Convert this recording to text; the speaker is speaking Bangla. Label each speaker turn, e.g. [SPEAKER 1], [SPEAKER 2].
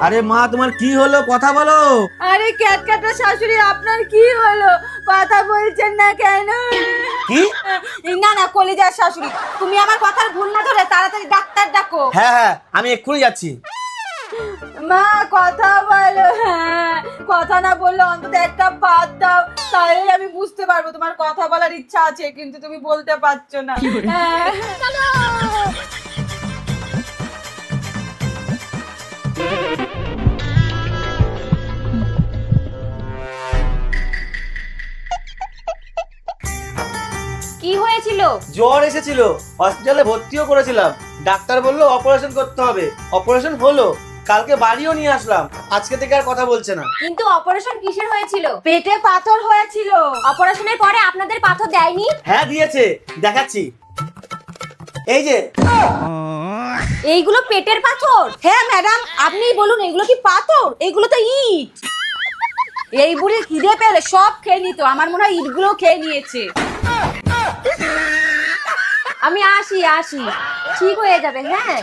[SPEAKER 1] আরে মা, তোমার কি হলো? কথা বলো।
[SPEAKER 2] আরে ক্যাটকাটা শাশুড়ি, আপনার কি হলো? কথা বলছেন না কেন?
[SPEAKER 1] কি?
[SPEAKER 2] না না, কলিজার শাশুড়ি, তুমি আমার কথার ভুল না ধরে তাড়াতাড়ি ডাক্তার ডাকো।
[SPEAKER 1] হ্যাঁ হ্যাঁ, আমি এক্ষুনি যাচ্ছি।
[SPEAKER 2] মা কথা বলো। হ্যাঁ, কথা না বললে অন্তত একটা ভাত দাও, তাহলে আমি বুঝতে পারবো তোমার কথা বলার ইচ্ছা আছে, কিন্তু তুমি বলতে পারছো না। হ্যাঁ।
[SPEAKER 3] কি হয়েছিল?
[SPEAKER 1] জ্বর এসেছিল, হসপিটালে ভর্তিও করেছিলাম। ডাক্তার বললো অপারেশন করতে হবে। অপারেশন হলো, কালকে বাড়িও নিয়ে আসলাম। আজকে থেকে আর কথা বলছে না।
[SPEAKER 3] কিন্তু অপারেশন কিসের হয়েছিল?
[SPEAKER 2] পেটে পাথর হয়েছিল।
[SPEAKER 3] অপারেশনের পরে আপনাদের পাথর দেয়নি?
[SPEAKER 1] হ্যাঁ দিয়েছে, দেখাচ্ছি। এই যে।
[SPEAKER 3] এইগুলো পেটের পাথর?
[SPEAKER 2] হ্যাঁ ম্যাডাম, আপনিই বলুন, এগুলো কি পাথর? এগুলো তো ইট। এই বুড়ি খিদে পেলে সব খেয়ে নিত, আমার মনে হয় ইটগুলো খেয়ে নিয়েছে।
[SPEAKER 3] আমি আসি, ঠিক হয়ে যাবে। হ্যাঁ।